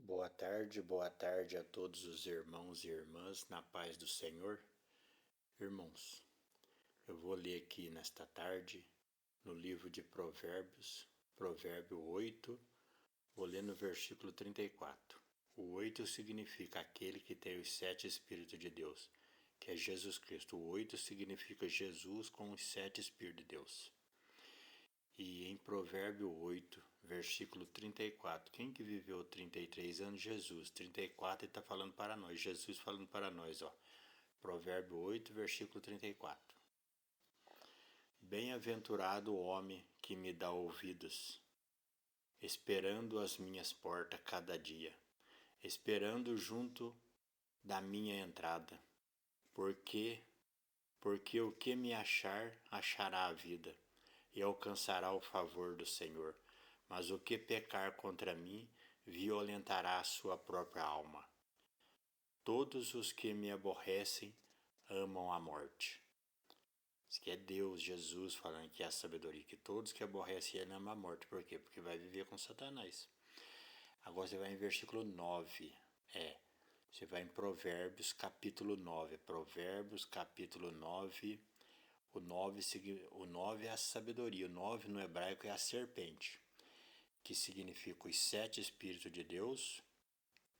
Boa tarde a todos os irmãos e irmãs na paz do Senhor. Irmãos, eu vou ler aqui nesta tarde no livro de Provérbios, Provérbio 8, vou ler no versículo 34. O 8 significa aquele que tem os 7 Espíritos de Deus, que é Jesus Cristo. O 8 significa Jesus com os 7 Espíritos de Deus. E em Provérbio 8, versículo 34, quem que viveu 33 anos? Jesus. 34 ele está falando para nós, Jesus falando para nós, ó. Provérbio 8, versículo 34. Bem-aventurado o homem que me dá ouvidos, esperando as minhas portas cada dia, esperando junto da minha entrada, porque o que me achar, achará a vida e alcançará o favor do Senhor. Mas o que pecar contra mim, violentará a sua própria alma. Todos os que me aborrecem amam a morte. Isso que é Deus, Jesus, falando que é a sabedoria, que todos que aborrecem ele amam a morte. Por quê? Porque vai viver com Satanás. Agora você vai em versículo 9. Você vai em Provérbios, capítulo 9. Provérbios, capítulo 9. O 9 é a sabedoria. O 9 no hebraico é a serpente, que significa os 7 Espíritos de Deus,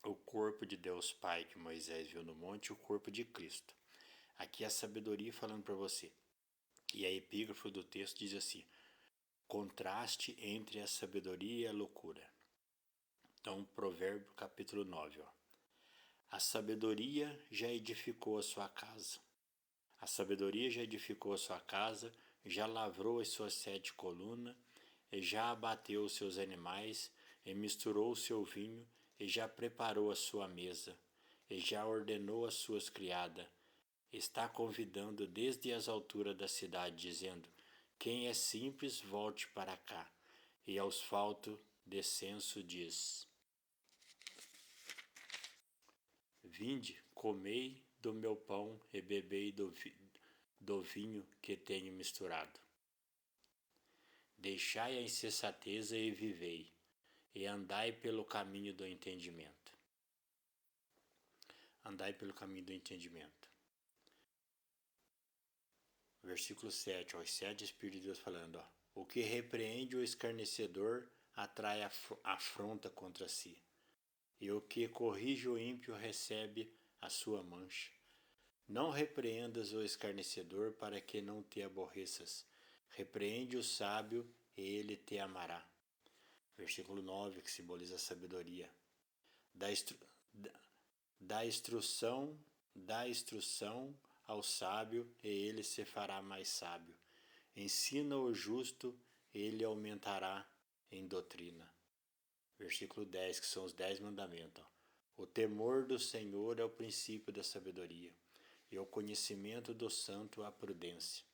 o corpo de Deus Pai que Moisés viu no monte e o corpo de Cristo. Aqui é a sabedoria falando para você. E a epígrafe do texto diz assim: contraste entre a sabedoria e a loucura. Então, Provérbio capítulo 9. A sabedoria já edificou a sua casa. A sabedoria já edificou a sua casa, já lavrou as suas 7 colunas, e já abateu os seus animais, e misturou o seu vinho, e já preparou a sua mesa, e já ordenou as suas criadas. Está convidando desde as alturas da cidade, dizendo: quem é simples, volte para cá. E aos faltos descenso diz: vinde, comei do meu pão e bebei do vinho que tenho misturado. Deixai a insensateza e vivei, e andai pelo caminho do entendimento. Andai pelo caminho do entendimento. Versículo 7, os 7 Espíritos de Deus falando, o que repreende o escarnecedor atrai afronta contra si, e o que corrige o ímpio recebe a sua mancha. Não repreendas o escarnecedor para que não te aborreças. Repreende o sábio e ele te amará. Versículo 9, que simboliza a sabedoria. Dá instrução ao sábio e ele se fará mais sábio. Ensina o justo, ele aumentará em doutrina. Versículo 10, que são os 10 mandamentos. O temor do Senhor é o princípio da sabedoria, e o conhecimento do santo a prudência.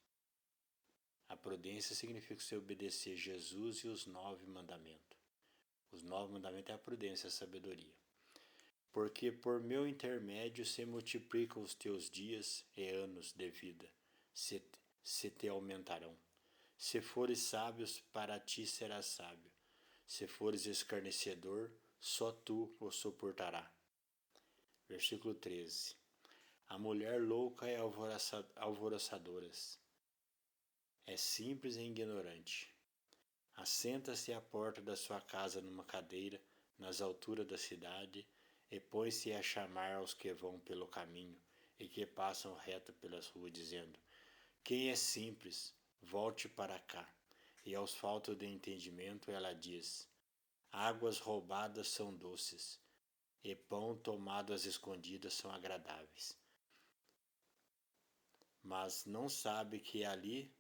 A prudência significa você obedecer Jesus e os 9 mandamentos. Os 9 mandamentos é a prudência, a sabedoria. Porque por meu intermédio se multiplicam os teus dias e anos de vida, se te aumentarão. Se fores sábio, para ti serás sábio. Se fores escarnecedor, só tu o suportará. Versículo 13. A mulher louca é alvoroçadora, é simples e ignorante. Assenta-se à porta da sua casa numa cadeira, nas alturas da cidade, e põe-se a chamar aos que vão pelo caminho e que passam reto pelas ruas, dizendo: quem é simples, volte para cá. E aos faltos de entendimento ela diz: águas roubadas são doces, e pão tomado às escondidas são agradáveis. Mas não sabe que ali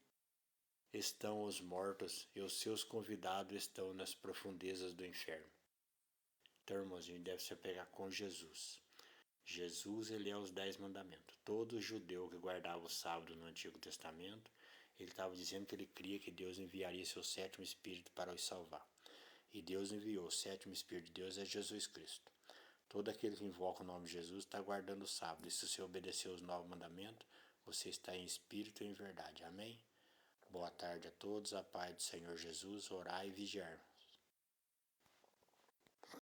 estão os mortos e os seus convidados estão nas profundezas do inferno. Então, irmãozinho, deve se apegar com Jesus. Jesus, ele é os 10 mandamentos. Todo judeu que guardava o sábado no Antigo Testamento, ele estava dizendo que ele cria que Deus enviaria seu 7º Espírito para os salvar. E Deus enviou. O 7º Espírito de Deus é Jesus Cristo. Todo aquele que invoca o nome de Jesus está guardando o sábado. E se você obedecer os 9 mandamentos, você está em espírito e em verdade. Amém? Boa tarde a todos. A paz do Senhor Jesus. Orai e vigiar.